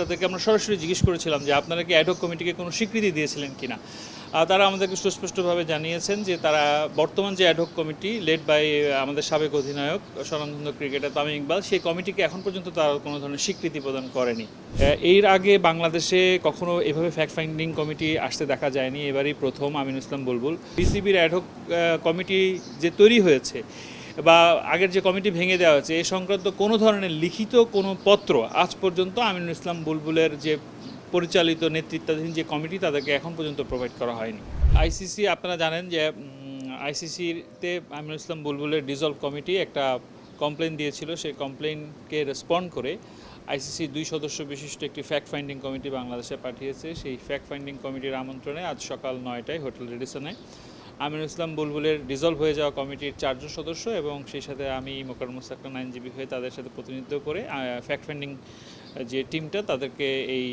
তাদেরকে আমরা সরাসরি জিজ্ঞেস করেছিলাম যে আপনারা কি অ্যাডহক কমিটিকে কোনো স্বীকৃতি দিয়েছিলেন কিনা। তারা আমাদেরকে সুস্পষ্টভাবে জানিয়েছেন যে তারা বর্তমান যে অ্যাডহক কমিটি লেড বাই আমাদের সাবেক অধিনায়ক স্বনামধন্য ক্রিকেটার তামিম ইকবাল, সেই কমিটিকে এখন পর্যন্ত তারা কোনো ধরনের স্বীকৃতি প্রদান করেনি। এর আগে বাংলাদেশে কখনো এভাবে ফ্যাক্ট ফাইন্ডিং কমিটি আসতে দেখা যায়নি, এবারই প্রথম আমিনুল ইসলাম বুলবুল। বিসিবির অ্যাডহক কমিটি যে তৈরি হয়েছে বা আগের যে কমিটি ভেঙে দেওয়া হয়েছে, এ সংক্রান্ত কোনো ধরনের লিখিত কোনো পত্র আজ পর্যন্ত আমিনুল ইসলাম বুলবুলের যে পরিচালিত নেতৃত্বাধীন যে কমিটি তাদেরকে এখন পর্যন্ত প্রোভাইড করা হয়নি। আইসিসি, আপনারা জানেন যে আইসিসিতে আমিনুল ইসলাম বুলবুলের ডিজলভ কমিটি একটা কমপ্লেন দিয়েছিল। সেই কমপ্লেনকে রেসপন্ড করে আইসিসি 2 সদস্য বিশিষ্ট একটি ফ্যাক্ট ফাইন্ডিং কমিটি বাংলাদেশে পাঠিয়েছে। সেই ফ্যাক্ট ফাইন্ডিং কমিটির আমন্ত্রণে আজ সকাল 9টায় হোটেল রেডিসনে আমিনুল ইসলাম বুলবুলের ডিজলভ হয়ে যাওয়া কমিটির 4 জন সদস্য এবং সেই সাথে আমি মোকাররম মুস্তাকরান আইনজীবী হয়ে তাদের সাথে প্রতিনিধিত্ব করে ফ্যাক্ট ফাইন্ডিং যে টিমটা তাদেরকে এই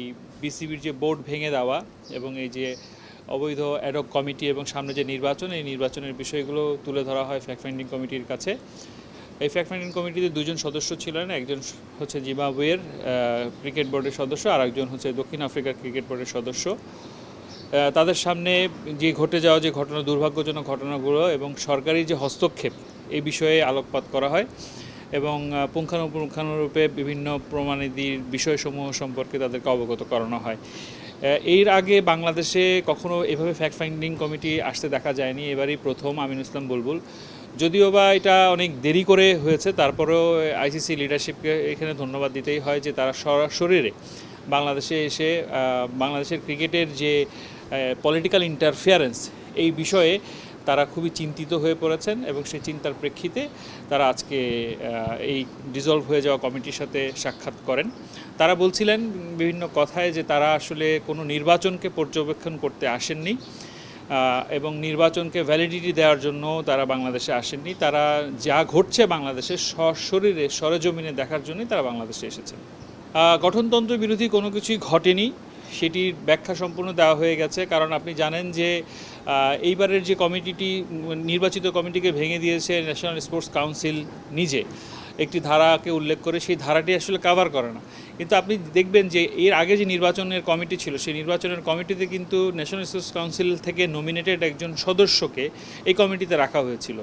বিসিবির যে বোর্ড ভেঙে দেওয়া এবং এই যে অবৈধ অ্যাডহক কমিটি এবং সামনে যে নির্বাচন, এই নির্বাচনের বিষয়গুলো তুলে ধরা হয় ফ্যাক্ট ফাইন্ডিং কমিটির কাছে। এই ফ্যাক্ট ফাইন্ডিং কমিটিতে 2 জন সদস্য ছিলেন, একজন হচ্ছে জিম্বাবুয়ের ক্রিকেট বোর্ডের সদস্য আর একজন হচ্ছে দক্ষিণ আফ্রিকার ক্রিকেট বোর্ডের সদস্য। তাদের সামনে যে ঘটে যাওয়া যে ঘটনা, দুর্ভাগ্যজনক ঘটনাগুলো এবং সরকারি যে হস্তক্ষেপ, এই বিষয়ে আলোকপাত করা হয় এবং পুঙ্খানুপুঙ্খানুরূপে বিভিন্ন প্রমাণাদির বিষয়সমূহ সম্পর্কে তাদেরকে অবগত করানো হয়। এর আগে বাংলাদেশে কখনো এভাবে ফ্যাক্ট ফাইন্ডিং কমিটি আসতে দেখা যায়নি, এবারই প্রথম আমিনুল ইসলাম বুলবুল। যদিও বা এটা অনেক দেরি করে হয়েছে, তারপরেও আইসিসি লিডারশিপকে এখানে ধন্যবাদ দিতেই হয় যে তারা সশরীরে বাংলাদেশে এসে বাংলাদেশের ক্রিকেটের যে পলিটিক্যাল ইন্টারফিয়ারেন্স, এই বিষয়ে তারা খুবই চিন্তিত হয়ে পড়েছেন এবং সেই চিন্তার প্রেক্ষিতে তারা আজকে এই ডিজলভ হয়ে যাওয়া কমিটির সাথে সাক্ষাৎ করেন। তারা বলছিলেন বিভিন্ন কথায় যে তারা আসলে কোনো নির্বাচনকে পর্যবেক্ষণ করতে আসেননি এবং নির্বাচনকে ভ্যালিডিটি দেওয়ার জন্য তারা বাংলাদেশে আসেননি। তারা যা ঘটছে বাংলাদেশে সশরীরে সরেজমিনে দেখার জন্যই তারা বাংলাদেশে এসেছেন। গঠনতন্ত্র বিরোধী কোনো কিছুই ঘটেনি, সেটির ব্যাখ্যা সম্পূর্ণ দেওয়া হয়ে গেছে। কারণ আপনি জানেন যে এইবারের যে কমিটিটি নির্বাচিত কমিটিকে ভেঙে দিয়েছে ন্যাশনাল স্পোর্টস কাউন্সিল নিজে একটি ধারাকে উল্লেখ করে, সেই ধারাটি আসলে কাভার করে না। কিন্তু আপনি দেখবেন যে এর আগে যে নির্বাচনের কমিটি ছিল, সেই নির্বাচনের কমিটিতে কিন্তু ন্যাশনাল স্পোর্টস কাউন্সিল থেকে নমিনেটেড একজন সদস্যকে এই কমিটিতে রাখা হয়েছিল।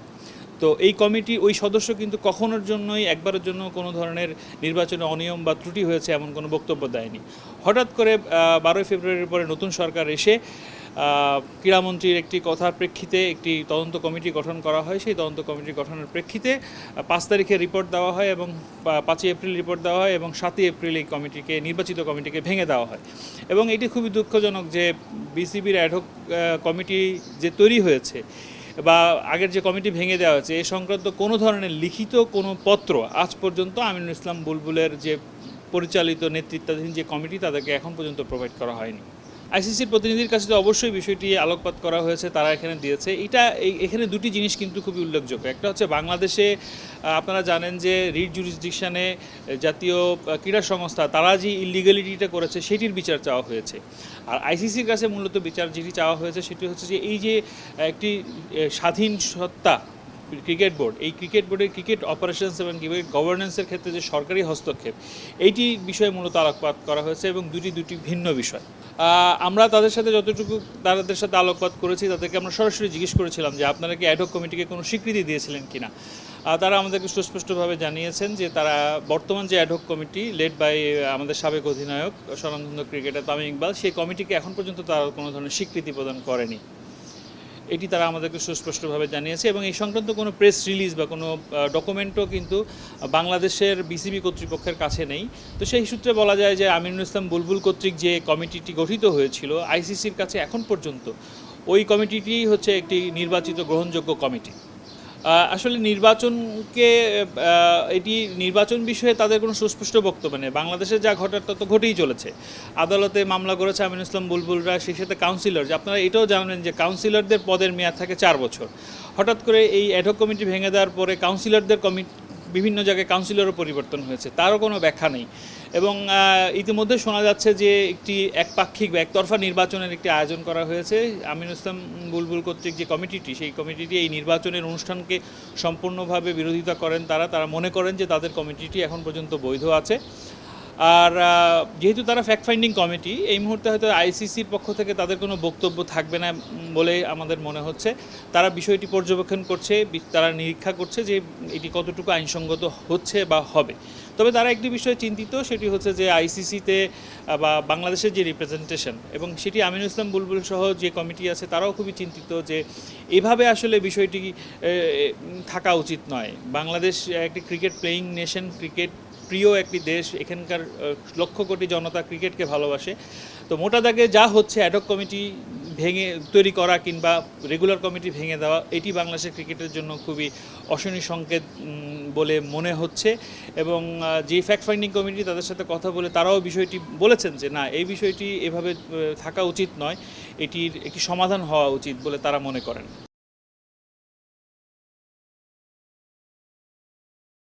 তো এই কমিটি ওই সদস্য কিন্তু কখনোর জন্যই একবারের জন্য কোনো ধরনের নির্বাচনে অনিয়ম বা ত্রুটি হয়েছে এমন কোনো বক্তব্য দেয়নি। হঠাৎ করে 12ই ফেব্রুয়ারির পরে নতুন সরকার এসে ক্রীড়ামন্ত্রীর একটি কথার প্রেক্ষিতে একটি তদন্ত কমিটি গঠন করা হয়। সেই তদন্ত কমিটি গঠনের প্রেক্ষিতে 5 তারিখে রিপোর্ট দেওয়া হয় এবং 5ই এপ্রিল রিপোর্ট দেওয়া হয় এবং 7ই এপ্রিল এই কমিটিকে নির্বাচিত কমিটিকে ভেঙে দেওয়া হয়। এবং এটি খুবই দুঃখজনক যে বিসিবির অ্যাডহক কমিটি যে তৈরি হয়েছে বা আগের যে কমিটি ভেঙে দেওয়া হয়েছে, এ সংক্রান্ত কোনো ধরনের লিখিত কোনো পত্র আজ পর্যন্ত আমিনুল ইসলাম বুলবুলের যে পরিচালিত নেতৃত্বাধীন যে কমিটি তাদেরকে এখন পর্যন্ত প্রোভাইড করা হয়নি। আইসিসির প্রতিনিধির কাছে তো অবশ্যই বিষয়টি আলোকপাত করা হয়েছে, তারা এখানে দিয়েছে। এখানে 2টি জিনিস কিন্তু খুবই উল্লেখযোগ্য। একটা হচ্ছে বাংলাদেশে আপনারা জানেন যে রিট জুরিসডিকশনে জাতীয় ক্রীড়া সংস্থা তারা যে ইলিগ্যালিটিটা করেছে সেটির বিচার চাওয়া হয়েছে। আর আইসিসির কাছে মূলত বিচার যেটি চাওয়া হয়েছে সেটি হচ্ছে যে এই যে একটি স্বাধীন সত্তা ক্রিকেট বোর্ড, এই ক্রিকেট বোর্ডের ক্রিকেট অপারেশনস এবং ক্রিকেট গভর্নেন্সের ক্ষেত্রে যে সরকারি হস্তক্ষেপ, এইটি বিষয়ে মূলত আলোকপাত করা হয়েছে এবং দুটি ভিন্ন বিষয়। আমরা তাদের সাথে তাদের সাথে আলোকপাত করেছি, তাদেরকে আমরা সরাসরি জিজ্ঞেস করেছিলাম যে আপনারা কি অ্যাডহক কমিটিকে কোনো স্বীকৃতি দিয়েছিলেন কিনা। তারা আমাদেরকে সুস্পষ্টভাবে জানিয়েছেন যে তারা বর্তমান যে অ্যাডহক কমিটি লেড বাই আমাদের সাবেক অধিনায়ক স্বনামধন্য ক্রিকেটার তামিম ইকবাল, সেই কমিটিকে এখন পর্যন্ত তারা কোনো ধরনের স্বীকৃতি প্রদান করেনি। এটি তারা আমাদেরকে সুস্পষ্টভাবে জানিয়েছে এবং এই সংক্রান্ত কোনো প্রেস রিলিজ বা কোনো ডকুমেন্টও কিন্তু বাংলাদেশের বিসিবি কর্তৃপক্ষের কাছে নেই। তো সেই সূত্রে বলা যায় যে আমিনুল ইসলাম বুলবুল কর্তৃক যে কমিটিটি গঠিত হয়েছিল আইসিসির কাছে এখন পর্যন্ত ওই কমিটিটি হচ্ছে একটি নির্বাচিত গ্রহণযোগ্য কমিটি। আসলে নির্বাচন বিষয়ে তাদের কোনো সুস্পষ্ট বক্তব্য নেই। বাংলাদেশে যা ঘটার তত ঘটেই চলেছে। আদালতে মামলা করেছে আমিনুল ইসলাম বুলবুলরা, সেই সাথে কাউন্সিলর, যে আপনারা এটাও জানেন যে কাউন্সিলরদের পদের মেয়াদ থাকে 4 বছর। হঠাৎ করে এই অ্যাডহক কমিটি ভেঙে দেওয়ার পরে কাউন্সিলরদের বিভিন্ন জায়গায় কাউন্সিলরও পরিবর্তন হয়েছে, তারও কোনো ব্যাখ্যা নেই। এবং ইতিমধ্যে শোনা যাচ্ছে যে একটি একপাক্ষিক বা একতরফা নির্বাচনের একটি আয়োজন করা হয়েছে। আমিনুল ইসলাম বুলবুল কর্তৃক যে কমিটিটি, সেই কমিটিটি এই নির্বাচনের অনুষ্ঠানকে সম্পূর্ণভাবে বিরোধিতা করেন। তারা মনে করেন যে তাদের কমিটিটি এখন পর্যন্ত বৈধ আছে। আর যেহেতু তারা ফ্যাক্ট ফাইন্ডিং কমিটি, এই মুহূর্তে হয়তো আইসিসির পক্ষ থেকে তাদের কোনো বক্তব্য থাকবে না বলে আমাদের মনে হচ্ছে। তারা বিষয়টি পর্যবেক্ষণ করছে, তারা নিরীক্ষা করছে যে এটি কতটুকু আইনসঙ্গত হচ্ছে বা হবে। তবে তারা একটি বিষয়ে চিন্তিত, সেটি হচ্ছে যে আইসিসিতে বা বাংলাদেশের যে রিপ্রেজেন্টেশন, এবং সেটি আমিনুল ইসলাম বুলবুল সহ যে কমিটি আছে তারাও খুবই চিন্তিত যে এভাবে আসলে বিষয়টি থাকা উচিত নয়। বাংলাদেশ একটি ক্রিকেট প্লেয়িং নেশন, ক্রিকেট প্রিয় একটি দেশ, এখানকার লক্ষ কোটি জনতা ক্রিকেটকে ভালোবাসে। তো মোটা দাগে যা হচ্ছে অ্যাডহক কমিটি ভেঙে তৈরি করা কিংবা রেগুলার কমিটি ভেঙে দেওয়া, এটি বাংলাদেশের ক্রিকেটের জন্য খুবই অশনি সংকেত বলে মনে হচ্ছে। এবং যে ফ্যাক্ট ফাইন্ডিং কমিটি, তাদের সাথে কথা বলে তারাও বিষয়টি বলেছেন যে না, এই বিষয়টি এভাবে থাকা উচিত নয়, এটির একটি সমাধান হওয়া উচিত বলে তারা মনে করেন।